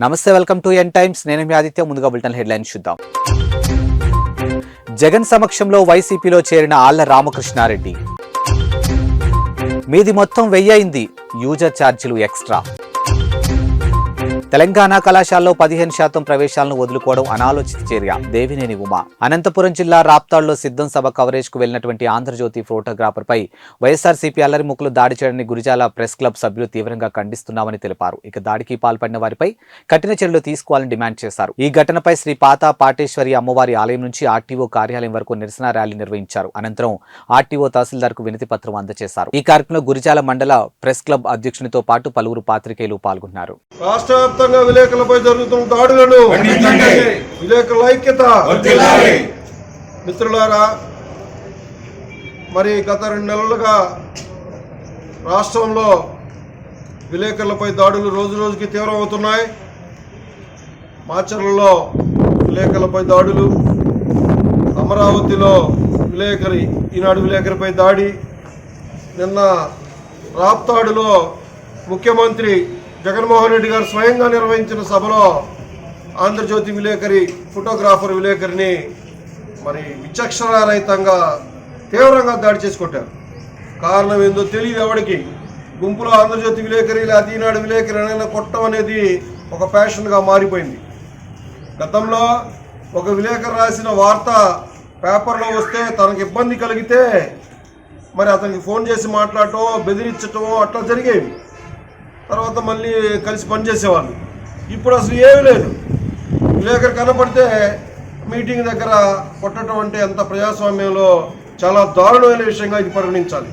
నమస్తే, welcome to n times. నేను మీ ఆదిత్య. ముందుగా బులెటిన్ హెడ్లైన్స్ చూద్దాం. జగన్ సమక్షంలో వైసీపీలో చేరిన ఆళ్ల రామకృష్ణారెడ్డి. మీది మొత్తం 1000 అయింది, యూజర్ ఛార్జీలు ఎక్స్ట్రా. తెలంగాణ కళాశాలలో 15% ప్రవేశాలను వదులుకోవడం అనాలోచిత చర్య. దేవినేని ఉమా. అనంతపురం జిల్లా రాప్తాడులో సిద్ధం సభ కవరేజ్ కు వెళ్లినటువంటి ఆంధ్రజ్యోతి ఫోటోగ్రాఫర్ పై వైఎస్ఆర్సీపీ అల్లరిముక్కలు దాడి చేయడాన్ని గురిజాల ప్రెస్ క్లబ్ సభ్యులు తీవ్రంగా ఖండిస్తున్నామని తెలిపారు. ఇక దాడికి పాల్పడిన వారిపై కఠిన చర్యలు తీసుకోవాలని డిమాండ్ చేశారు. ఈ ఘటనపై శ్రీ పాత పాటేశ్వరి అమ్మవారి ఆలయం నుంచి ఆర్టీఓ కార్యాలయం వరకు నిరసన ర్యాలీ నిర్వహించారు. అనంతరం ఆర్టీఓ తహసీల్దార్ కు వినతి పత్రం అందజేశారు. ఈ కార్యక్రమంలో గురిజాల మండల ప్రెస్ క్లబ్ అధ్యక్షునితో పాటు పలువురు పాత్రికేయులు పాల్గొన్నారు. విలేకరులపై జరుగుతున్న దాడులను విలేకరుల ఐక్యత. మిత్రులారా, మరి గత 2 నెలలుగా రాష్ట్రంలో విలేకరులపై దాడులు రోజు రోజుకి తీవ్రమవుతున్నాయి. మాచర్లలో విలేకరులపై దాడులు, అమరావతిలో ఈనాడు విలేకరిపై దాడి, నిన్న రాప్తాడులో ముఖ్యమంత్రి జగన్మోహన్ రెడ్డి గారు స్వయంగా నిర్వహించిన సభలో ఆంధ్రజ్యోతి విలేకరి, ఫోటోగ్రాఫర్ విలేకరిని మరి విచక్షణారహితంగా తీవ్రంగా దాడి చేసి కొట్టారు. కారణం ఏందో తెలియదు ఎవరికి. గుంపులో ఆంధ్రజ్యోతి విలేకరి లేదా ఈనాడు విలేకరి అనేది కొట్టడం అనేది ఒక ప్యాషన్గా మారిపోయింది. గతంలో ఒక విలేకరు రాసిన వార్త పేపర్లో వస్తే తనకు ఇబ్బంది కలిగితే మరి అతనికి ఫోన్ చేసి మాట్లాడటం, బెదిరించటం అట్లా జరిగేవి. తర్వాత మళ్ళీ కలిసి పనిచేసేవాళ్ళు. ఇప్పుడు అసలు ఏమీ లేదు. విలేకరు కనపడితే మీటింగ్ దగ్గర కొట్టడం అంటే ఎంత ప్రజాస్వామ్యంలో చాలా దారుణమైన విషయంగా ఇది పరిగణించాలి.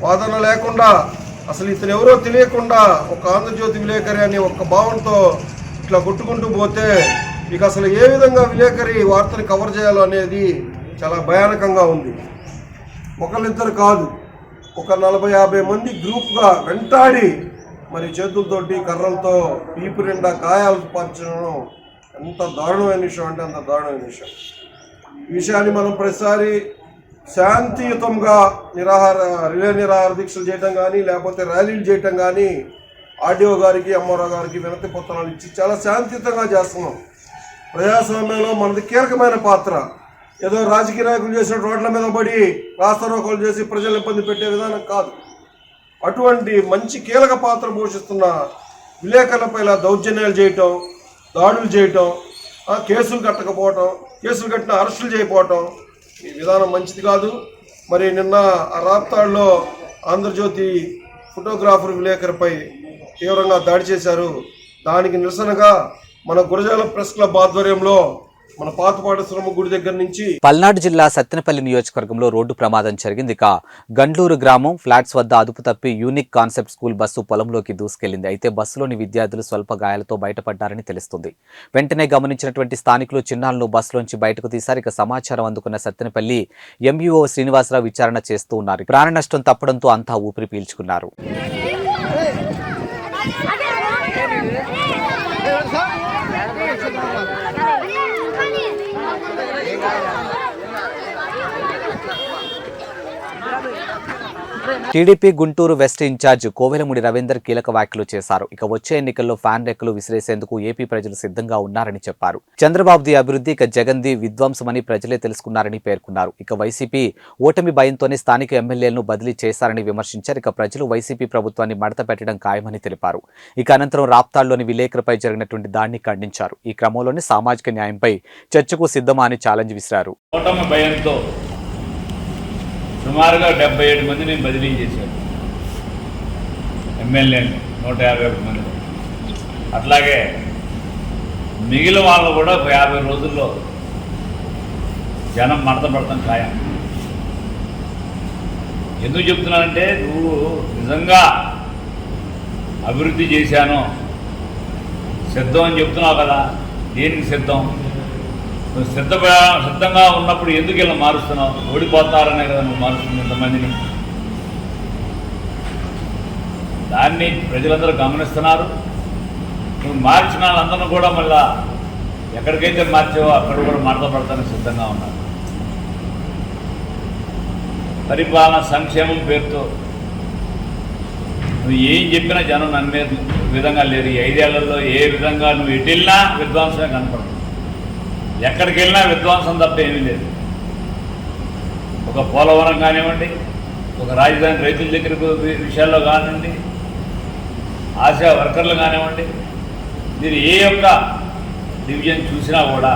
వాదన లేకుండా, అసలు ఇతను ఎవరో తెలియకుండా ఒక ఆంధ్రజ్యోతి విలేకరి అనే ఒక్క భావంతో ఇట్లా కొట్టుకుంటూ పోతే ఇక అసలు ఏ విధంగా విలేకరి వార్తని కవర్ చేయాలో అనేది చాలా భయానకంగా ఉంది. ఒకళ్ళిద్దరు కాదు, ఒక 40-50 మంది గ్రూప్గా వెంటాడి మరి చేతులతోటి కర్రలతో పీపు నిండా గాయాలు పరచడం ఎంత దారుణమైన విషయం అంటే అంత దారుణమైన విషయం. ఈ విషయాన్ని మనం ప్రతిసారి శాంతియుతంగా రిలే నిరాహార దీక్షలు చేయటం కానీ, లేకపోతే ర్యాలీలు చేయటం కానీ, ఆర్డీఓ గారికి, ఎంఆర్ఓ గారికి వినతి పత్రాలు ఇచ్చి చాలా శాంతియుతంగా చేస్తున్నాం. ప్రజాస్వామ్యంలో మనది కీలకమైన పాత్ర. ఏదో రాజకీయ నాయకులు చేసిన రోడ్ల మీద పడి రాస్తారోకోలు చేసి ప్రజలు ఇబ్బంది పెట్టే విధానం కాదు. అటువంటి మంచి కీలక పాత్ర పోషిస్తున్న విలేకరులపై ఇలా దౌర్జన్యాలు చేయటం, దాడులు చేయటం, కేసులు కట్టకపోవటం, కేసులు కట్టిన అరెస్టులు చేయకపోవటం ఈ విధానం మంచిది కాదు. మరి నిన్న ఆ రాప్తాడులో ఆంధ్రజ్యోతి ఫోటోగ్రాఫర్ విలేకరిపై తీవ్రంగా దాడి చేశారు. దానికి నిరసనగా మన గురజాల ప్రెస్ క్లబ్ ఆధ్వర్యంలో మన పాతపాటేశ్వరమ్మ గుడి దగ్గర నుంచి పల్నాడు జిల్లా సత్తెనపల్లి నియోజకవర్గంలో రోడ్డు ప్రమాదం జరిగింది. ఇక గండ్లూరు గ్రామం ఫ్లాట్స్ వద్ద అదుపు తప్పి యూనిక్ కాన్సెప్ట్ స్కూల్ బస్సు పొలంలోకి దూసుకెళ్లింది. అయితే బస్సులోని విద్యార్థులు స్వల్ప గాయాలతో బయటపడ్డారని తెలుస్తుంది. వెంటనే గమనించినటువంటి స్థానికులు చిన్నారులను బస్సులోంచి బయటకు తీశారు. ఇక సమాచారం అందుకున్న సత్తెనపల్లి ఎంఈఓ శ్రీనివాసరావు విచారణ చేస్తూ ఉన్నారు. ప్రాణ నష్టం తప్పడంతో అంతా ఊపిరి పీల్చుకున్నారు. TDP Guntur west incharge Kovelamudi Ravinder కీలక వ్యాఖ్యలు చేశారు. ఇక వచ్చే ఎన్నికల్లో ఫ్యాన్ రెక్కలు విసిరేసేందుకు ఏపీ ప్రజలు సిద్ధంగా ఉన్నారని చెప్పారు. చంద్రబాబుది అభివృద్ధి, ఇక జగన్ది విధ్వంసమని ప్రజలే తెలుసుకున్నారని పేర్కొన్నారు. ఇక వైసీపీ ఓటమి భయంతోనే స్థానిక ఎమ్మెల్యేలను బదిలీ చేశారని విమర్శించారు. ఇక ప్రజలు వైసీపీ ప్రభుత్వాన్ని మడత పెట్టడం ఖాయమని తెలిపారు. ఇక అనంతరం రాప్తాడులోని విలేకరుపై జరిగినటువంటి దాడిని ఖండించారు. ఈ క్రమంలోనే సామాజిక న్యాయంపై చర్చకు సిద్ధమా అని ఛాలెంజ్ విసిరారు. సుమారుగా 77 మందిని బదిలీ చేశారు, ఎమ్మెల్యేని 151 మంది. అట్లాగే మిగిలిన వాళ్ళు కూడా 50 రోజుల్లో జనం మడత పడతాం ఖాయం. ఎందుకు చెప్తున్నానంటే, నువ్వు నిజంగా అభివృద్ధి చేశాను సిద్ధం అని చెప్తున్నావు కదా, దేనికి సిద్ధం? నువ్వు సిద్ధంగా ఉన్నప్పుడు ఎందుకు ఇలా మారుస్తున్నావు? ఓడిపోతారనే కదా నువ్వు మారుస్తుంది ఇంతమందిని. దాన్ని ప్రజలందరూ గమనిస్తున్నారు. నువ్వు మార్చిన వాళ్ళందరూ కూడా మళ్ళా ఎక్కడికైతే మార్చావో అక్కడ కూడా మడత పడతానికి సిద్ధంగా ఉన్నారు. పరిపాలన సంక్షేమం పేరుతో నువ్వు ఏం చెప్పినా జనం నమ్మేది విధంగా లేరు. ఈ 5 ఏళ్లలో ఏ విధంగా నువ్వు ఎటు వెళ్ళినా విధ్వంసమే కనపడదు. ఎక్కడికి వెళ్ళినా విధ్వంసం తప్ప ఏమీ లేదు. ఒక పోలవరం కానివ్వండి, ఒక రాజధాని రైతుల దగ్గరకు విషయాల్లో కానివ్వండి, ఆశా వర్కర్లు కానివ్వండి, మీరు ఏ యొక్క డివిజన్ చూసినా కూడా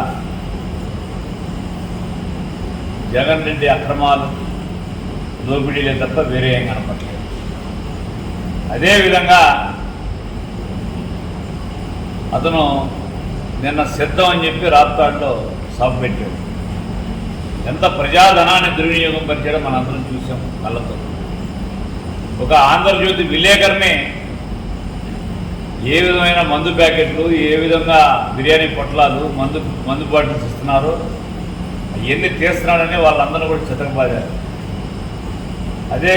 జగన్ రెడ్డి అక్రమాలు, దోపిడీలే తప్ప వేరే ఏం కనపడలేదు. అదేవిధంగా అతను నిన్న సిద్ధం అని చెప్పి రాప్తాడులో సభ పెట్టాడు. ఎంత ప్రజాధనాన్ని దుర్వినియోగం పరిచాడో మనందరం చూసాం కళ్ళతో. ఒక ఆంధ్రజ్యోతి విలేకరుని ఏ విధమైన మందు ప్యాకెట్లు, ఏ విధంగా బిర్యానీ పొట్లాలు, మందు బాటిల్స్ ఇస్తున్నారో అవన్నీ తీస్తున్నాడని వాళ్ళందరూ కూడా చితకబాదారు. అదే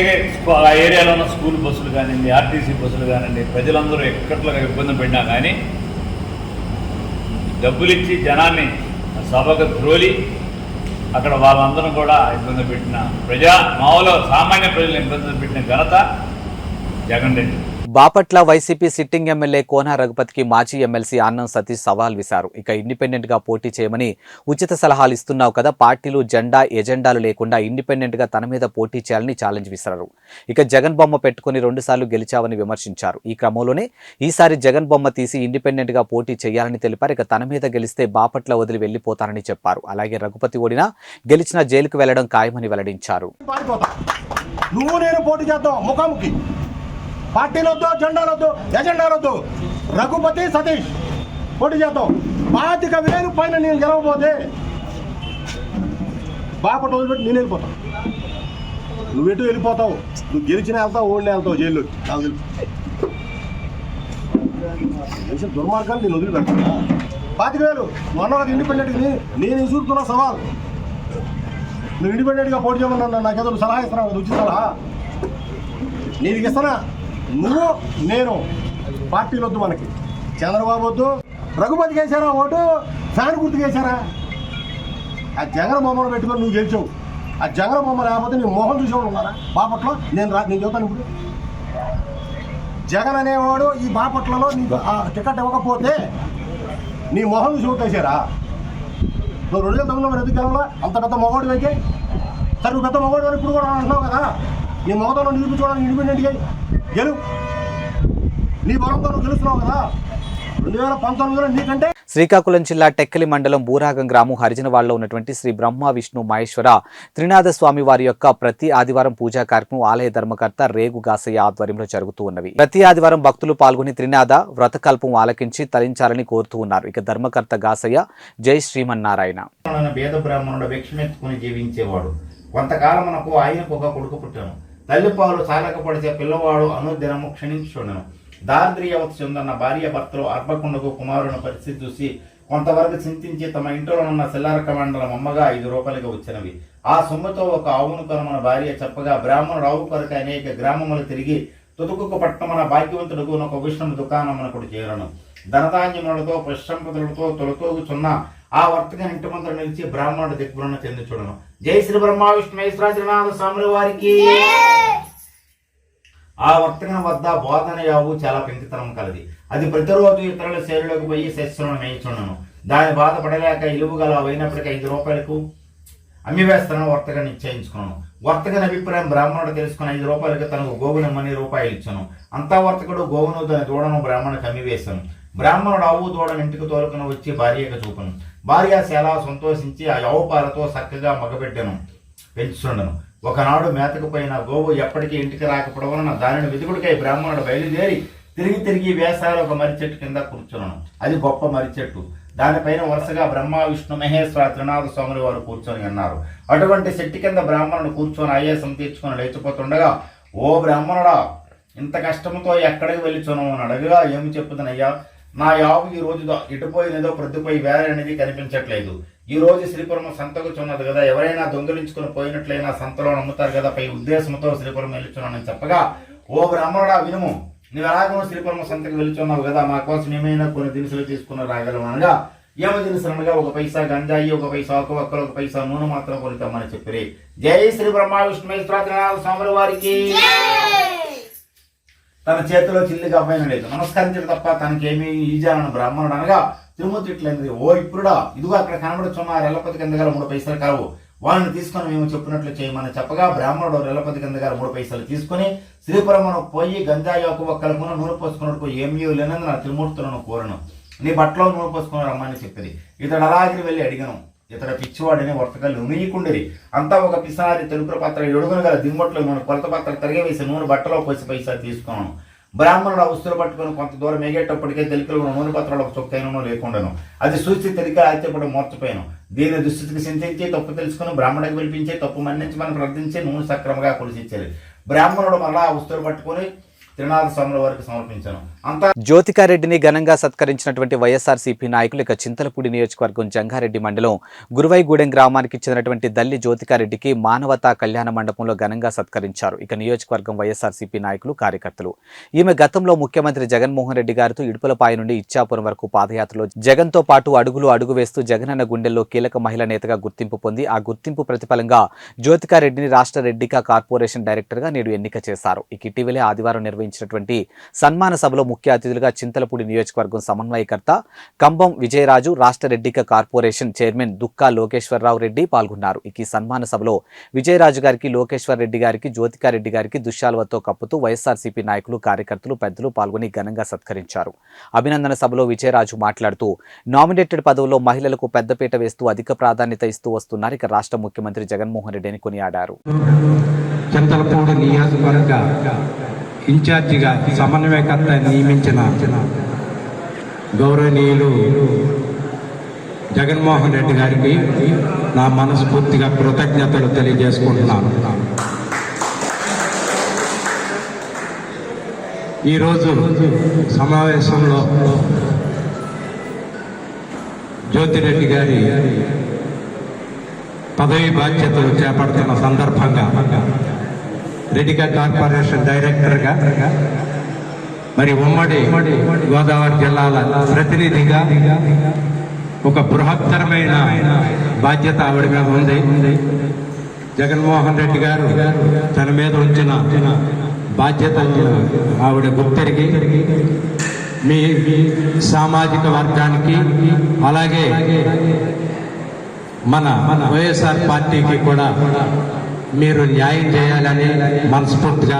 ఆ ఏరియాలో ఉన్న స్కూల్ బస్సులు కానివ్వండి, ఆర్టీసీ బస్సులు కానివ్వండి, ప్రజలందరూ ఎక్కట్లో ఇబ్బంది పడినా కానీ డబ్బులు ఇచ్చి జనాన్ని సభకు త్రోలి అక్కడ వాళ్ళందరూ కూడా ఇబ్బంది పెట్టిన మామూలు సామాన్య ప్రజలు ఇబ్బంది పెట్టిన ఘనత Jagan Reddy. Bapatla YCP sitting MLA Kona రఘుపతికి మాజీ ఎమ్మెల్సీ ఆనం సతీష్ సవాల్ విసారు. ఇక ఇండిపెండెంట్ గా పోటీ చేయమని ఉచిత సలహాలు ఇస్తున్నావు కదా, పార్టీలు ఎజెండాలు లేకుండా ఇండిపెండెంట్ గా తన మీద పోటీ చేయాలని ఛాలెంజ్ విసిరారు. ఇక జగన్ బొమ్మ పెట్టుకుని 2 సార్లు గెలిచావని విమర్శించారు. ఈ క్రమంలోనే ఈసారి జగన్ బొమ్మ తీసి ఇండిపెండెంట్ గా పోటీ చేయాలని తెలిపారు. ఇక తన మీద గెలిస్తే బాపట్ల వదిలి వెళ్లిపోతారని చెప్పారు. అలాగే రఘుపతి ఓడినా గెలిచినా జైలుకు వెళ్లడం ఖాయమని వెల్లడించారు. పార్టీలొద్దు, జెండాలొద్దు, ఎజెండాలొద్దు, రఘుపతి సతీష్ పోటీ చేద్దాం. 25,000 పైన నేను గెలవబోతే బాపట్ల వదిలిపెట్టి నేను వెళ్ళిపోతాను. నువ్వు ఎటు వెళ్ళిపోతావు? నువ్వు గెలిచినా వెళ్తావు, ఓడినా వెళ్తావు జైల్లో. నాకు తెలుసు దుర్మార్గాలు నేను వదిలిపెడతాను. 25,000 మొన్న ఇండిపెండెంట్కి నేను ఇసురుతున్న సవాల్. నువ్వు ఇండిపెండెంట్గా పోటీ చేయమన్నా నాకేదో సలహా ఇస్తున్నావు కదా, ఉచిత సలహా నేను ఇస్తానా? నువ్వు నేను పార్టీలు వద్దు, మనకి చంద్రబాబు వద్దు. రఘుపతికి వేసారా ఓటు? ఫ్యాన్ గుర్తుకు వేసారా? ఆ జగన్ బొమ్మను పెట్టుకొని నువ్వు గెలిచావు. ఆ జగన్ బొమ్మ లేకపోతే నీ మొహం చూసేవాడు ఉన్నారా బాపట్లో? నేను చెబుతాను ఇప్పుడు. జగన్ అనేవాడు ఈ బాపట్లలో నీకు ఆ టికెట్ ఇవ్వకపోతే నీ మొహం చూసి ఓటేసారా? నువ్వు 2009 ఎందుకు గెలవాలా? అంత పెద్ద మొగోడు అయితే సరే, నువ్వు పెద్ద మొగోడు అని ఇప్పుడు కూడా అంటున్నావు కదా. నీ మొగతో నిరూపించుకోవడానికి ఇండిపెండెంట్గా గెలు. నీ బలంతో నువ్వు గెలుస్తున్నావు కదా. 2019లో నీకంటే శ్రీకాకుళం జిల్లా టెక్కలి మండలం బూరాగం గ్రామం హరిజనవాడలో ఉన్నటువంటి శ్రీ బ్రహ్మ విష్ణు మహేశ్వర త్రినాథ స్వామి వారి యొక్క ప్రతి ఆదివారం పూజా కార్యక్రమం ఆలయ ధర్మకర్త రేగు గాసయ్య ఆధ్వర్యంలో జరుగుతూ ఉన్నవి. ప్రతి ఆదివారం భక్తులు పాల్గొని త్రినాథ వ్రతకల్పం ఆలకించి తరించాలని కోరుతూ ఉన్నారు. ఇక ధర్మకర్త గాసయ్య జై శ్రీమన్నారాయణ. వేద బ్రాహ్మణుడు భిక్షమెత్తుకుని జీవించేవాడు. కొంతకాలం మనకు ఆయనకు ఒక కొడుకు పుట్టాను. తల్లిపాలు చాలకపడితే పిల్లవాడు అనుదినము క్షణించుండను. దారిద్ర్యవతి చెందన్న భార్య భర్తలు అర్భకుండకు కుమారుని పరిస్థితి చూసి కొంతవరకు చింతించి తమ ఇంట్లో ఉన్న సిల్లారక మండలం అమ్మగా 5 రూపాయలుగా వచ్చినవి. ఆ సొమ్ముతో ఒక ఆవును కొనమన భార్య చెప్పగా బ్రాహ్మణుడు ఆవు కొరకు అనేక గ్రామములు తిరిగి తుదుకుకు పట్టమన భాగ్యవంతుడుకు ఒక విష్ణు దుకాణమునకుడు చేరను. ధనధాన్యములతో ప్రశంపతులతో తొలతోగుచున్న ఆ వర్తక ఇంటి ముందర నిలిచి బ్రాహ్మణుడు దిగ్భ్రమణ చెంది చూడను. జై శ్రీ బ్రహ్మ విష్ణు మహేశ్వర త్రినాథ స్వామి వారికి. ఆ వర్తకన వద్ద బోధన యావు చాలా పెంకితనం కలది. అది ప్రతిరోజు ఇతరుల శైలిలోకి పోయి శస్త్రులను మేయించుండను. దాని బాధపడలేక ఇలువగల అయినప్పటికీ 5 రూపాయలకు అమ్మివేస్తానని వర్తకని నిశ్చయించుకున్నాను. వర్తకని అభిప్రాయం బ్రాహ్మణుడు తెలుసుకుని 5 రూపాయలకి తనకు గోవునమ్మని రూపాయలు ఇచ్చాను. అంతా వర్తకుడు గోవును దాని దూడను బ్రాహ్మణుడికి అమ్మివేశాను. బ్రాహ్మణుడు ఆవు దూడను ఇంటికి తోలుకుని వచ్చి భార్యగా చూపను. భార్య చాలా సంతోషించి ఆ ఆవు పాలతో చక్కగా మగబిడ్డను పెంచుతుండను. ఒకనాడు మేతకు పోయిన గోవు ఎప్పటికీ ఇంటికి రాకపోవడం దానిని వెతుకుడికై బ్రాహ్మణుడు బయలుదేరి తిరిగి వేసాలు ఒక మర్రి చెట్టు కింద కూర్చున్నాను. అది గొప్ప మర్రి చెట్టు. దానిపైన వరుసగా బ్రహ్మ విష్ణు మహేశ్వర త్రినాథ స్వాములు వారు కూర్చొని అన్నారు. అటువంటి చెట్టు కింద బ్రాహ్మణుడు కూర్చొని ఆయాసం తీర్చుకొని లేచిపోతుండగా, ఓ బ్రాహ్మణుడా, ఇంత కష్టంతో ఎక్కడికి వెళ్ళిచును అని అడగగా, ఏమి చెప్పుదనయ్యా, నా యావు ఈ రోజు ఇటుపోయినదో ప్రొద్దుపోయి వేరే అనేది కనిపించట్లేదు. ఈ రోజు శ్రీపురం సంతకు చున్నది కదా, ఎవరైనా దొంగిలించుకుని పోయినట్లయినా సంతలో నమ్ముతారు కదా, పై ఉద్దేశంతో శ్రీపురం వెళ్ళిచున్నానని చెప్పగా, ఓ బ్రాహ్మణుడా వినుము, నువ్వు ఎలాగో శ్రీపురం సంతకు వెళ్ళిచున్నావు కదా, మా కోసం ఏమైనా కొన్ని దినుసులు తీసుకుని రాగలము అనగా, ఏమ దినుసులు అనగా 1 పైసా గంజాయి, 1 పైసా ఆకు వక్కలు, 1 పైసా నూనె మాత్రం కొనితామని చెప్పిరి. జై శ్రీ బ్రహ్మ విష్ణు మహేశ్వర త్రినాథ స్వాముల వారికి. తన చేతిలో చిల్లిగా అమ్మాయిన లేదు, నమస్కరించడం తప్ప తనకేమీ ఈజానని బ్రాహ్మణుడు అనగా తిరుమూర్తి ఇట్లయింది, ఓ ఇప్పుడా ఇదిగో అక్కడ కనబడుచున్న రెల్లపతి కింద గల 3 పైసలు కావు, వాళ్ళని తీసుకొని మేము చెప్పినట్లు చేయమని చెప్పగా బ్రాహ్మణుడు రెల్లపతి కింద గల 3 పైసలు తీసుకుని శ్రీపురమును పోయి గంజాయోకు ఒక్కలకున్న నూనె పోసుకున్నట్టు ఏమీ లేనందున తిరుమూర్తులను కోరను, నీ బట్టలో నూనె పోసుకుని రమ్మని చెప్పింది. ఇతడు అలాగిరి వెళ్ళి అడిగను, ఇతడు పిచ్చివాడని వర్తకాలు ఉమియకుండిరి. అంతా ఒక పిసారి తెలుపు పాత్ర ఎడుగును గల దిమ్మట్లో నూనె కొలత పాత్ర తరిగేసి నూనె బట్టలో పోసి పైసా తీసుకున్నాను. బ్రాహ్మణుడు ఆ వస్తువులు పట్టుకొని కొంత దూరం ఎగేటప్పటికే తెలుపులో నూనె పాత్రలో ఒక చొక్కైనను లేకుండాను. అది చూసి తెలిక అయితే మోర్చిపోయాను. దీని దుస్థితికి చింతించి తప్పు తెలుసుకుని బ్రాహ్మణుడికి పిలిపించి తప్పు మన్నించమని ప్రార్థించి నూనె సక్రమంగా కొలిసిచ్చారు. బ్రాహ్మణుడు మళ్ళా ఆ వస్తువులు పట్టుకొని త్రినాథ స్వాముల వారికి సమర్పించాను. అంతా జ్యోతికారెడ్డిని ఘనంగా సత్కరించినటువంటి వైఎస్ఆర్సీపీ నాయకులు ఇక చింతలపూడి నియోజకవర్గం జంగారెడ్డి మండలం గురువైగూడెం గ్రామానికి చెందినటువంటి దల్లి జ్యోతికారెడ్డికి మానవతా కళ్యాణ మండపంలో ఘనంగా సత్కరించారు. ఇక నియోజకవర్గం వైఎస్ఆర్సీపీ నాయకులు కార్యకర్తలు. ఈమె గతంలో ముఖ్యమంత్రి జగన్మోహన్ రెడ్డి గారితో ఇడుపులపాయ నుండి ఇచ్చాపురం వరకు పాదయాత్రలో జగన్తో పాటు అడుగు వేస్తూ జగనన్న గుండెల్లో కీలక మహిళా నేతగా గుర్తింపు పొంది ఆ గుర్తింపు ప్రతిఫలంగా జ్యోతికారెడ్డిని రాష్ట్ర రెడ్డికా కార్పొరేషన్ డైరెక్టర్గా నేడు ఎన్నిక చేశారు. ఇక ఇటీవలే ఆదివారం నిర్వహించినటువంటి సన్మాన సభలో ముఖ్య అతిథులుగా చింతలపూడి నియోజకవర్గం సమన్వయకర్త కంబం విజయరాజు, రాష్ట్ర రెడ్డిక కార్పొరేషన్ చైర్మన్ దుక్కా లోకేశ్వరరావు రెడ్డి పాల్గొన్నారు. ఈ సన్మాన సభలో విజయరాజు గారికి, లోకేశ్వర్ రెడ్డి గారికి, జ్యోతికారెడ్డి గారికి దుశ్శాలువతో కప్పుతూ వైఎస్ఆర్సీపీ నాయకులు, కార్యకర్తలు, పెద్దలు పాల్గొని ఘనంగా సత్కరించారు. అభినందన సభలో విజయరాజు మాట్లాడుతూ నామినేటెడ్ పదవుల్లో మహిళలకు పెద్దపీట వేస్తూ అధిక ప్రాధాన్యత ఇస్తూ వస్తున్నారు. ఇక రాష్ట్ర ముఖ్యమంత్రి జగన్మోహన్ రెడ్డిని కొనియాడారు. చింతలపూడి నియోజకవర్గ ఇన్ఛార్జిగా సమన్వయకర్త నియమించిన గౌరవనీయులు జగన్మోహన్ రెడ్డి గారికి నా మనస్ఫూర్తిగా కృతజ్ఞతలు తెలియజేసుకుంటున్నాను. ఈరోజు సమావేశంలో జ్యోతిరెడ్డి గారి పదవి బాధ్యతలు చేపడుతున్న సందర్భంగా రెడ్డికా కార్పొరేషన్ డైరెక్టర్గా మరి ఉమ్మడి గోదావరి జిల్లాల ప్రతినిధిగా ఒక బృహత్తరమైన బాధ్యత ఆవిడ మీద ఉంది. జగన్మోహన్ రెడ్డి గారు తన మీద ఉంచిన బాధ్యతలను ఆవిడ గుర్తెరిగి మీ సామాజిక వర్గానికి అలాగే మన వైఎస్ఆర్ పార్టీకి కూడా మీరు న్యాయం చేయాలని మనస్ఫూర్తిగా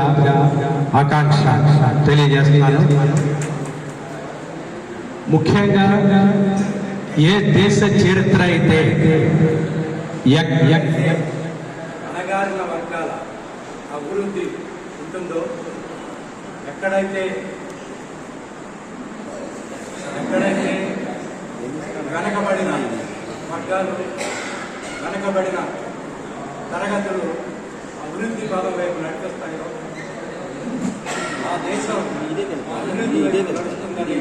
ఆకాంక్ష తెలియజేస్తున్నాను. ముఖ్యంగా ఏ దేశ చరిత్ర అయితే అణగారిన వర్గాల అభివృద్ధి ఉంటుందో, ఎక్కడైతే వెనకబడిన వర్గాలు, వెనకబడిన తరగతులు అభివృద్ధి భాగం వైపు నడిపిస్తాయో ఆ దేశం అభివృద్ధి నడుస్తుందని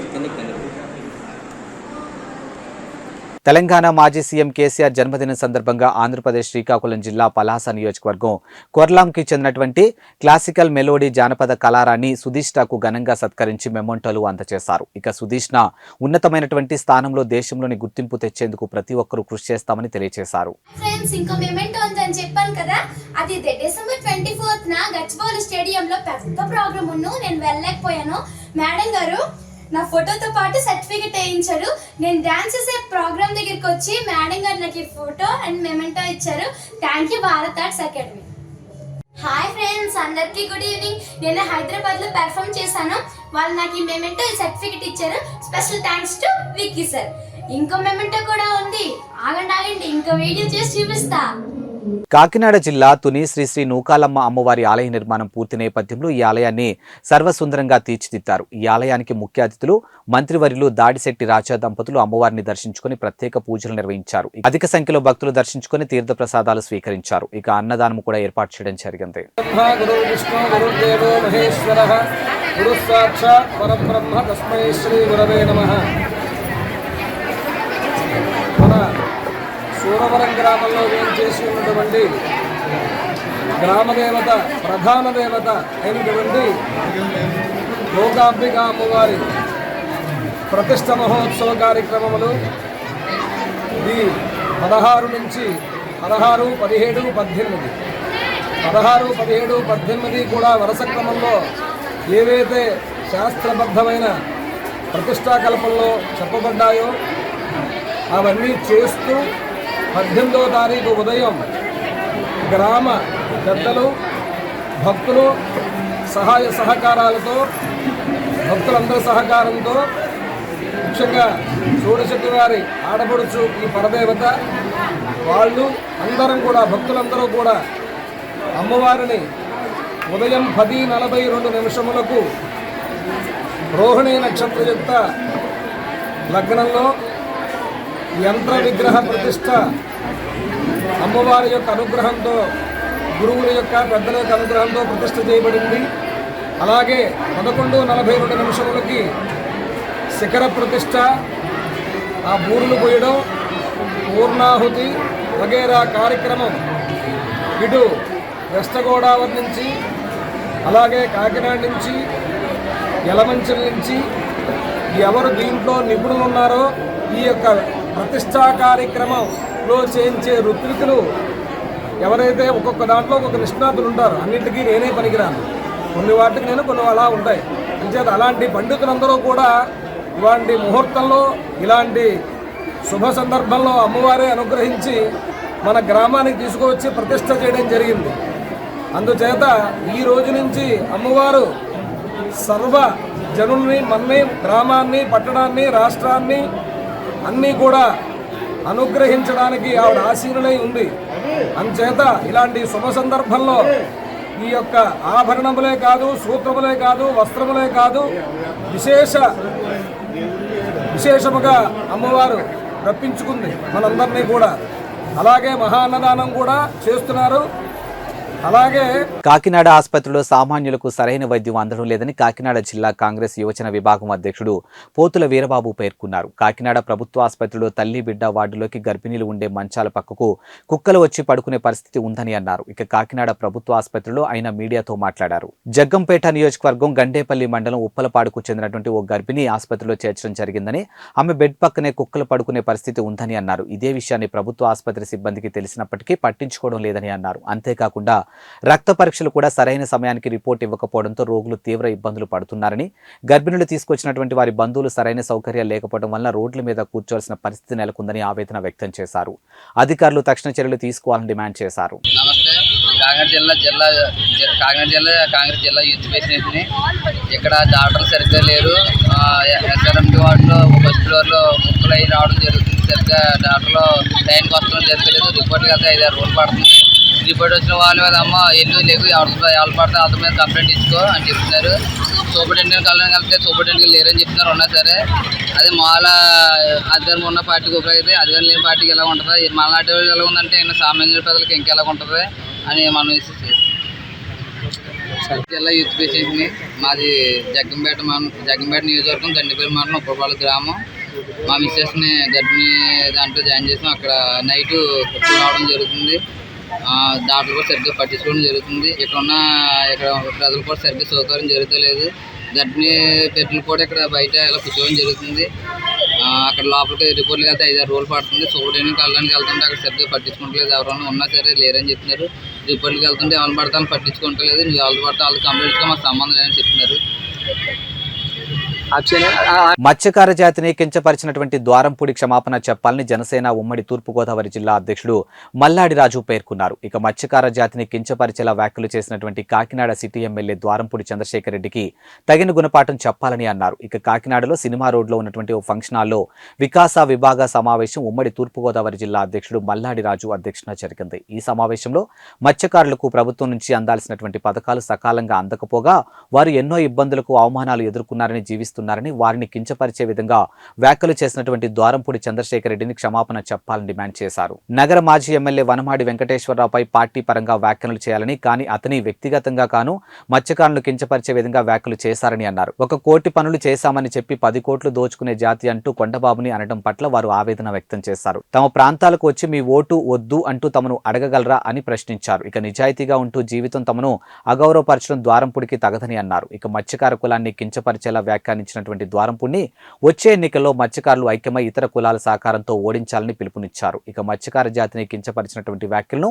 తెలంగాణ మాజీ సీఎం కేసీఆర్ జన్మదినం సందర్భంగా ఆంధ్రప్రదేశ్ శ్రీకాకుళం జిల్లా పలాస నియోజకవర్గం కొర్లాంకి చెందినటువంటి క్లాసికల్ మెలోడీ జానపద కళారాణి సుధీష్ణకు ఘనంగా సత్కరించి మెమోంటోలు అందజేశారు. ఇక సుధీష్ణ ఉన్నతమైనటువంటి స్థానంలో దేశంలోని గుర్తింపు తెచ్చేందుకు ప్రతి ఒక్కరూ కృషి చేస్తామని తెలియజేశారు. ఫ్రెండ్స్, ఇంకో మెమెంటో ఉందని చెప్పాను కదా, అది డిసెంబర్ 24న గచ్చిబౌలి స్టేడియంలో పెద్ద ప్రోగ్రామ్ నేను వెళ్ళలేకపోయాను. మేడం గారు నా ఫోటోతో పాటు సర్టిఫికెట్ వేయించారు. నేను డాన్స్ చేసే ప్రోగ్రామ్ దగ్గరికి వచ్చి మేడం గారు నాకు ఈ ఫోటో అండ్ మెమెంటో ఇచ్చారు. Thank you Bharat arts academy. Hi friends, అందరికీ గుడ్ ఈవినింగ్. నేను హైదరాబాద్లో పెర్ఫామ్ చేశాను. వాళ్ళు నాకు ఈ మెమెంటో ఈ సర్టిఫికెట్ ఇచ్చారు. Special thanks to Vicky sir. ఇంకో మెమెంటో కూడా ఉంది, ఆగండి ఇంకో వీడియో చేసి చూపిస్తా. కాకినాడ జిల్లా తుని శ్రీ శ్రీ నూకాలమ్మ అమ్మవారి ఆలయ నిర్మాణం పూర్తి నేపథ్యంలో ఈ ఆలయాన్ని సర్వసుందరంగా తీర్చిదిద్దారు. ఈ ఆలయానికి ముఖ్య అతిథులు మంత్రివర్యులు దాడిశెట్టి రాజా దంపతులు అమ్మవారిని దర్శించుకుని ప్రత్యేక పూజలు నిర్వహించారు. అధిక సంఖ్యలో భక్తులు దర్శించుకుని తీర్థ ప్రసాదాలు స్వీకరించారు. ఇక అన్నదానం కూడా ఏర్పాటు చేయడం జరిగింది. సూరవరం గ్రామంలో వేయించేసి ఉన్నటువంటి గ్రామదేవత, ప్రధాన దేవత అయినటువంటి లోకాంబిక అమ్మవారి ప్రతిష్ట మహోత్సవ కార్యక్రమములు ఈ 16 నుంచి 16, 17, 18 కూడా వరుస క్రమంలో ఏవైతే శాస్త్రబద్ధమైన ప్రతిష్టాకల్పంలో చెప్పబడ్డాయో అవన్నీ చేస్తూ 18వ తారీఖు ఉదయం గ్రామ పెద్దలు భక్తులు సహాయ సహకారాలతో భక్తులందరి సహకారంతో ముఖ్యంగా షోడశెట్టి వారి ఆడపడుచు ఈ పరదేవత వాళ్ళు అందరం కూడా భక్తులందరూ కూడా అమ్మవారిని ఉదయం 10:42 రోహిణీ నక్షత్రయుక్త లగ్నంలో యంత్ర విగ్రహ ప్రతిష్ట అమ్మవారి యొక్క అనుగ్రహంతో గురువుల యొక్క పెద్దల యొక్క అనుగ్రహంతో ప్రతిష్ట చేయబడింది. అలాగే 11:42 శిఖర ప్రతిష్ట, ఆ బూరులు పోయడం, పూర్ణాహుతి వగేరా కార్యక్రమం ఇటు వెస్ట్ గోదావరి నుంచి, అలాగే కాకినాడ నుంచి, యలమంచిల నుంచి ఎవరు దీంట్లో నిపుణులు ఉన్నారో ఈ యొక్క ప్రతిష్టా కార్యక్రమంలో చేయించే ఋత్వికులు ఎవరైతే ఒక్కొక్క దాంట్లో ఒక్కొక్క నిష్ణాతులు ఉంటారు. అన్నింటికీ నేనే పనికిరాను, కొన్ని వాటికి నేను కొన్ని అలా ఉంటాయి. అంచేత అలాంటి పండితులందరూ కూడా ఇలాంటి ముహూర్తంలో ఇలాంటి శుభ సందర్భంలో అమ్మవారే అనుగ్రహించి మన గ్రామానికి తీసుకువచ్చి ప్రతిష్ట చేయడం జరిగింది. అందుచేత ఈ రోజు నుంచి అమ్మవారు సర్వ జనుల్ని, మన్ని, గ్రామాన్ని, పట్టణాన్ని, రాష్ట్రాన్ని అన్నీ కూడా అనుగ్రహించడానికి ఆవిడ ఆసీనులై ఉంది. అందుచేత ఇలాంటి శుభ సందర్భంలో ఈ యొక్క ఆభరణములే కాదు, సూత్రములే కాదు, వస్త్రములే కాదు, విశేషముగా అమ్మవారు రప్పించుకుంది మనందరినీ కూడా. అలాగే మహాన్నదానం కూడా చేస్తున్నారు. అలాగే కాకినాడ ఆసుపత్రిలో సామాన్యులకు సరైన వైద్యం అందడం లేదని కాకినాడ జిల్లా కాంగ్రెస్ యువజన విభాగం అధ్యక్షుడు పోతుల వీరబాబు పేర్కొన్నారు. కాకినాడ ప్రభుత్వ ఆసుపత్రిలో తల్లి బిడ్డ వార్డులోకి గర్భిణీలు ఉండే మంచాల పక్కకు కుక్కలు వచ్చి పడుకునే పరిస్థితి ఉందని అన్నారు. ఇక కాకినాడ ప్రభుత్వ ఆసుపత్రిలో ఆయన మీడియాతో మాట్లాడారు. జగ్గంపేట నియోజకవర్గం గండేపల్లి మండలం ఉప్పలపాడుకు చెందినటువంటి ఓ గర్భిణి ఆసుపత్రిలో చేర్చడం జరిగిందని, ఆమె బెడ్ పక్కనే కుక్కలు పడుకునే పరిస్థితి ఉందని అన్నారు. ఇదే విషయాన్ని ప్రభుత్వ ఆసుపత్రి సిబ్బందికి తెలిసినప్పటికీ పట్టించుకోవడం లేదని అన్నారు. అంతేకాకుండా రక్త పరీక్షలు కూడా సరైన సమయానికి రిపోర్ట్ ఇవ్వకపోవడంతో రోగులు తీవ్ర ఇబ్బందులు పడుతున్నారని, గర్భిణులు తీసుకొచ్చినటువంటి వారి బంధువులు సరైన సౌకర్యాలు లేకపోవడం వల్ల రోడ్ల మీద కూర్చోవలసిన పరిస్థితి నెలకొందని ఆవేదన వ్యక్తం చేశారు. అధికారులు తక్షణ చర్యలు తీసుకోవాలని డిమాండ్ చేశారు. నమస్తే, కాకినాడ జిల్లా కాంగ్రెస్ జిల్లా యూత్ ప్రెసిడెంట్ని. ఇక్కడ డాక్టర్లు సరిగ్గా లేరు. ఎస్ఆర్ఎంటీ వార్డులో ఫస్ట్ ఫ్లోర్లో ముక్కలు అయి రావడం జరుగుతుంది. సరిగ్గా డాక్టర్లు టైంకి వస్తడం జరగలేదు. రిపోర్ట్కి వెళ్తే 5-6 రోజులు పడుతుంది. రిపోర్ట్ వచ్చిన వాళ్ళ మీద అమ్మ ఎల్లు లేవు, ఎవరు పడితే వాళ్ళ మీద కంప్లైంట్ ఇచ్చుకో అని చెప్తున్నారు. సూపరింటెండెంట్ కళ్ళని కలిపితే సూపరింటెండెంట్కి లేరని చెప్తున్నారు. ఉన్నా సరే అదే మాల అధికారం ఉన్న పార్టీకి ఉపయోగితే అధికారం లేని పార్టీకి ఎలా ఉంటుంది, మలనాటి వాళ్ళు ఎలా ఉందంటే ఇంకా సామాన్య ప్రజలకు ఇంకెలా ఉంటుంది అని మనం జిల్లా యూత్ ప్రెసిడెంట్ని. మాది జగ్గంపేట నియోజకవర్గం, గండిపల్లి మండలం, ఉప్పలపాడు గ్రామం. మా మిస్సెస్ని గర్భిణీ దాంట్లో జాయిన్ చేసాం. అక్కడ నైట్ రావడం జరుగుతుంది. డాక్టర్ కూడా సరిగ్గా పట్టించుకోవడం జరుగుతుంది. ఇక్కడ ప్రజలు కూడా సరిగ్గా సౌకర్యం జరుగుతలేదు. గర్భిణీ పెట్టలు కూడా ఇక్కడ బయట ఇలా కూర్చోవడం జరుగుతుంది. అక్కడ లోపలికి రిపోర్ట్కి వెళ్తే 5-6 రోజులు పడుతుంది. సూపరింటెండెంట్కి వెళ్ళడానికి వెళ్తుంటే అక్కడ సరిగ్గా పట్టించుకోవట్లేదు. ఎవరైనా ఉన్నా సరే లేరని చెప్తున్నారు. రిపోర్ట్కి వెళ్తుంటే ఎవరు పడతాను పట్టించుకోవట్లేదు. నువ్వు ఎవరు పడతా వాళ్ళు కంప్లీట్గా మాకు సంబంధం లేదని చెప్తున్నారు. మత్స్యకార జాతిని కించపరిచినటువంటి ద్వారంపూడి క్షమాపణ చెప్పాలని జనసేన ఉమ్మడి తూర్పుగోదావరి జిల్లా అధ్యక్షుడు మల్లాడి రాజు పేర్కొన్నారు. ఇక మత్స్యకార జాతిని కించపరిచేలా వ్యాఖ్యలు చేసినటువంటి కాకినాడ సిటీ ఎమ్మెల్యే ద్వారంపూడి చంద్రశేఖర్ రెడ్డికి తగిన గుణపాఠం చెప్పాలని అన్నారు. ఇక కాకినాడలో సినిమా రోడ్లో ఉన్నటువంటి ఓ ఫంక్షన్ హాల్లో వికాస విభాగ సమావేశం ఉమ్మడి తూర్పుగోదావరి జిల్లా అధ్యక్షుడు మల్లాడి రాజు అధ్యక్షతన జరిగింది. ఈ సమావేశంలో మత్స్యకారులకు ప్రభుత్వం నుంచి అందాల్సినటువంటి పథకాలు సకాలంగా అందకపోగా వారు ఎన్నో ఇబ్బందులకు అవమానాలు ఎదుర్కొన్నారని జీవిస్తున్నారని, వారిని కించపరిచే విధంగా వ్యాఖ్యలు చేసినటువంటి ద్వారంపూడి చంద్రశేఖర్ రెడ్డిని క్షమాపణ చెప్పాలని డిమాండ్ చేశారు. నగర మాజీ ఎమ్మెల్యే వనమాడి వెంకటేశ్వరరావుపై పార్టీ పరంగా వ్యాఖ్యలు చేయాలని, కానీ అతని వ్యక్తిగతంగా కాను మత్స్యకారులను కించపరిచే విధంగా వ్యాఖ్యలు చేశారని అన్నారు. 1 కోటి పనులు చేశామని చెప్పి 10 కోట్లు దోచుకునే జాతి అంటూ కొండబాబుని అనడం పట్ల వారు ఆవేదన వ్యక్తం చేశారు. తమ ప్రాంతాలకు వచ్చి మీ ఓటు వద్దు అంటూ తమను అడగగలరా అని ప్రశ్నించారు. ఇక నిజాయితీగా ఉంటూ జీవితం తమను అగౌరవపరచడం ద్వారంపూడికి తగదని అన్నారు. ఇక మత్స్యకార కులాన్ని కించపరిచేలా వ్యాఖ్యానించిన ఇచ్చినటువంటి ద్వారంపుణ్ణి వచ్చే ఎన్నికల్లో మత్స్యకారులు ఐక్యమై ఇతర కులాల సహకారంతో ఓడించాలని పిలుపునిచ్చారు. ఇక మత్స్యకార జాతిని కించపరిచినటువంటి వ్యాఖ్యలను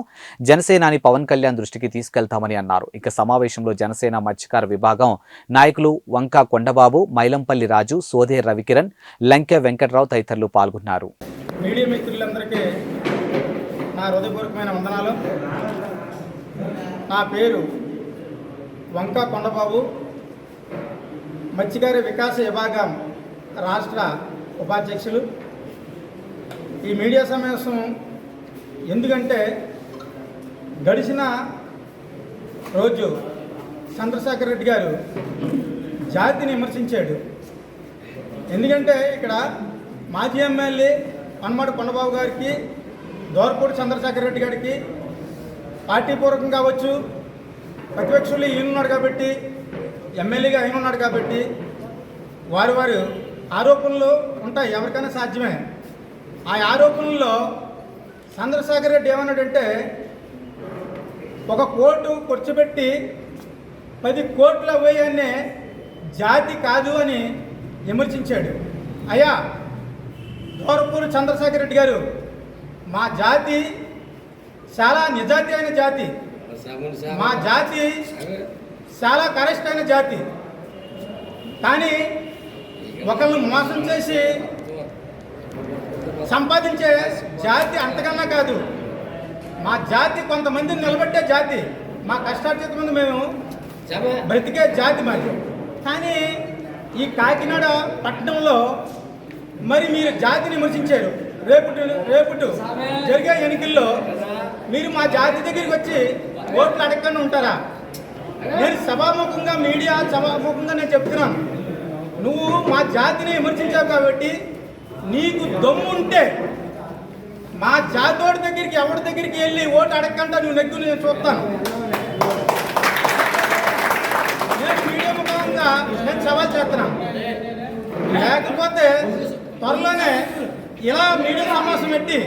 జనసేనాని పవన్ కళ్యాణ్ దృష్టికి తీసుకెళ్తామని అన్నారు. ఇక సమావేశంలో జనసేన మత్స్యకార విభాగం నాయకులు వంకా కొండబాబు, మైలంపల్లి రాజు, సోదే రవికిరణ్, లంకె వెంకట్రావు తదితరులు పాల్గొన్నారు. మీడియా మిత్రులందరికీ నా హృదయపూర్వకమైన వందనాలు. నా పేరు వంకా కొండబాబు, మత్స్యకార వికాస విభాగం రాష్ట్ర ఉపాధ్యక్షులు. ఈ మీడియా సమావేశం ఎందుకంటే గడిచిన రోజు చంద్రశేఖర్ రెడ్డి గారు జాతిని విమర్శించాడు. ఎందుకంటే ఇక్కడ మాజీ ఎమ్మెల్యే పనమటి కొండబాబు గారికి, దోరపూడి చంద్రశేఖర్ రెడ్డి గారికి పార్టీ పూర్వకం కావచ్చు, ప్రతిపక్షులు ఈయనున్నాడు కాబట్టి, ఎమ్మెల్యేగా ఆయన ఉన్నాడు కాబట్టి వారి ఆరోపణలు ఉంటాయి, ఎవరికైనా సాధ్యమే. ఆ ఆరోపణల్లో చంద్రశేఖర్ రెడ్డి ఏమన్నాడంటే ఒక కోర్టు కూర్చోబెట్టి 10 కోట్ల వ్యయాన్నే జాతి కాదు అని విమర్శించాడు. అయ్యా దోరపూడి చంద్రశేఖర్ రెడ్డి గారు, మా జాతి చాలా నిజాతి అయిన జాతి, మా జాతి చాలా కరెక్ట్ అయిన జాతి. కానీ ఒకళ్ళని మోసం చేసి సంపాదించే జాతి అంతకన్నా కాదు. మా జాతి కొంతమందిని నిలబెట్టే జాతి, మా కష్టార్జిత మంది మేము బ్రతికే జాతి మరి. కానీ ఈ కాకినాడ పట్టణంలో మరి మీరు జాతిని విమర్శించారు. రేపు జరిగే ఎన్నికల్లో మీరు మా జాతి దగ్గరికి వచ్చి ఓట్లు అడగకుండా ఉంటారా? నేను సభాముఖంగా, మీడియా సభాముఖంగా నేను చెప్తున్నాను, నువ్వు మా జాతిని విమర్శించావు కాబట్టి నీకు దమ్ముంటే మా జాతోడి దగ్గరికి, ఎవరి దగ్గరికి వెళ్ళి ఓటు అడగకుండా నువ్వు నెగ్గు నేను చూస్తాను. నేను మీడియా ముఖంగా నేను సవాల్ చేస్తున్నాను. లేకపోతే త్వరలోనే ఇలా మీడియా సమావేశం పెట్టి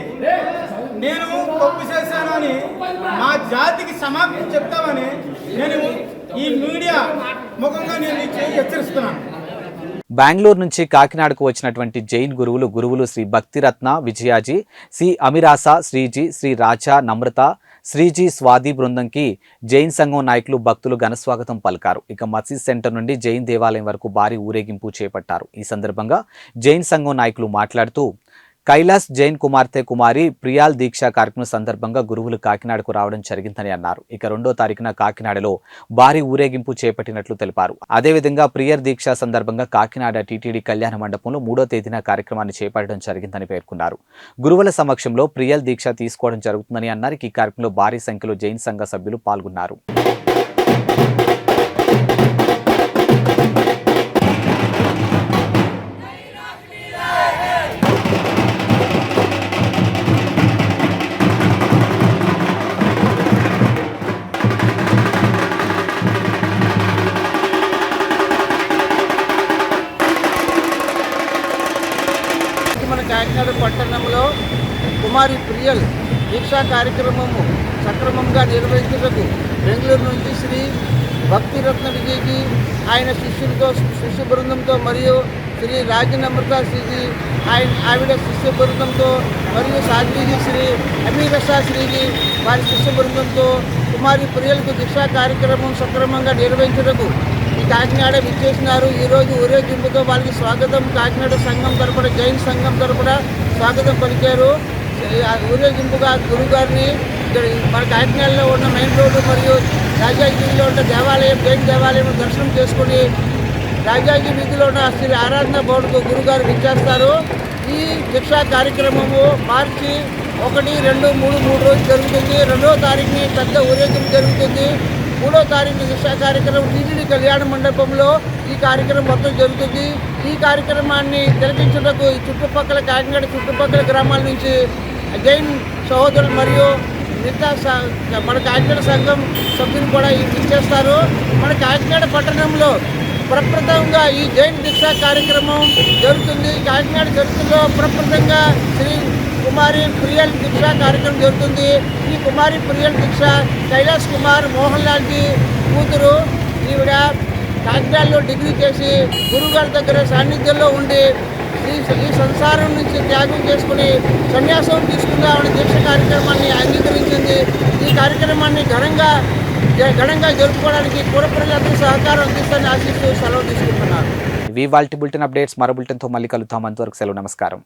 నేను తప్పు చేశాను అని మా జాతికి సమాప్తి చెప్తామని నేను ఈ మీడియా ముఖంగా నేను హెచ్చరిస్తున్నాను. బెంగళూరు నుంచి కాకినాడకు వచ్చినటువంటి జైన్ గురువులు శ్రీ భక్తిరత్న విజయాజీ, శ్రీ అమిరాస శ్రీజీ, శ్రీ రాజా నమ్రత, శ్రీజీ స్వాతి బృందంకి జైన్ సంఘం నాయకులు, భక్తులు ఘనస్వాగతం పలికారు. ఇక మసీద్ సెంటర్ నుండి జైన్ దేవాలయం వరకు భారీ ఊరేగింపు చేపట్టారు. ఈ సందర్భంగా జైన్ సంఘం నాయకులు మాట్లాడుతూ కైలాస్ జైన్ కుమార్తె కుమారి ప్రియాల్ దీక్ష కార్యక్రమం సందర్భంగా గురువులు కాకినాడకు రావడం జరిగిందని అన్నారు. ఇక 2వ తారీఖున కాకినాడలో భారీ ఊరేగింపు చేపట్టినట్లు తెలిపారు. అదేవిధంగా ప్రియర్ దీక్ష సందర్భంగా కాకినాడ టీటీడీ కళ్యాణ మండపంలో 3వ తేదీన కార్యక్రమాన్ని చేపట్టడం జరిగిందని పేర్కొన్నారు. గురువుల సమక్షంలో ప్రియల్ దీక్ష తీసుకోవడం జరుగుతుందని అన్నారు. ఈ కార్యక్రమంలో భారీ సంఖ్యలో జైన్ సంఘ సభ్యులు పాల్గొన్నారు. కాకినాడ పట్టణంలో కుమారి ప్రియల్ దీక్షా కార్యక్రమము సక్రమంగా నిర్వహించుటకు బెంగళూరు నుంచి శ్రీ భక్తిరత్న విజయ్కి ఆయన శిష్య బృందంతో మరియు శ్రీ రాజనమ్రత శ్రీజీ ఆవిడ శిష్య బృందంతో మరియు సాధ్వీజీ శ్రీ అమీరసా శ్రీజీ వారి శిష్య బృందంతో కుమారి ప్రియలకు దీక్షా కార్యక్రమం సక్రమంగా నిర్వహించుటకు ఈ కాకినాడ విచ్చేసినారు. ఈరోజు ఊరేగింపుతో వాళ్ళకి స్వాగతం కాకినాడ సంఘం తరపున, జైన్ సంఘం తరపున స్వాగతం పలికారు. ఊరేగింపుగా గురుగారిని మన కాకినాడలో ఉన్న మెయిన్ రోడ్డు మరియు రాజాజీ వీధిలో ఉన్న దేవాలయం, జైన్ దేవాలయం దర్శనం చేసుకుని రాజాజీ వీధిలో ఉన్న శ్రీ ఆరాధన బోర్డుకు గురుగారు విచ్చేస్తారు. ఈ దీక్షా కార్యక్రమము మార్చి 1, 2, 3 రోజులు జరుగుతుంది. 2వ తారీఖుని పెద్ద ఊరేగింపు జరుగుతుంది. 3వ తారీఖు దీక్షా కార్యక్రమం టీటీడీ కళ్యాణ మండపంలో ఈ కార్యక్రమం మొత్తం జరుగుతుంది. ఈ కార్యక్రమాన్ని తిలకించుటకు ఈ చుట్టుపక్కల కాకినాడ చుట్టుపక్కల గ్రామాల నుంచి జైన్ సహోదరులు మరియు మిగతా మన కాకినాడ సంఘం సభ్యులు కూడా ఇచ్చేస్తారు. మన కాకినాడ పట్టణంలో ప్రప్రథమంగా ఈ జైన్ దీక్షా కార్యక్రమం జరుగుతుంది. కాకినాడ చర్చిలో ప్రప్రథమంగా శ్రీ కుమారి ప్రియల్ దీక్షా కార్యక్రమం జరుగుతుంది. ఈ కుమారి ప్రియల్ దీక్ష కైలాస్ కుమార్ మోహన్ లాల్ జీ కూతురు. ఈవిడ కాకినాడలో డిగ్రీ చేసి గురువుగారి దగ్గర సాన్నిధ్యంలో ఉండి ఈ సంసారం నుంచి త్యాగం చేసుకుని సన్యాసం తీసుకుందామని దీక్ష కార్యక్రమాన్ని అంగీకరించింది. ఈ కార్యక్రమాన్ని ఘనంగా జరుపుకోవడానికి కూర ప్రజలందరూ సహకారం అందిస్తారని ఆశిస్తూ సెలవు తీసుకుంటున్నారు. ఇవి వాల్టి బులెటిన్ అప్డేట్స్. మరో బులెటిన్తో మళ్ళీ కలుద్దాం. అంతవరకు సెలవు. నమస్కారం.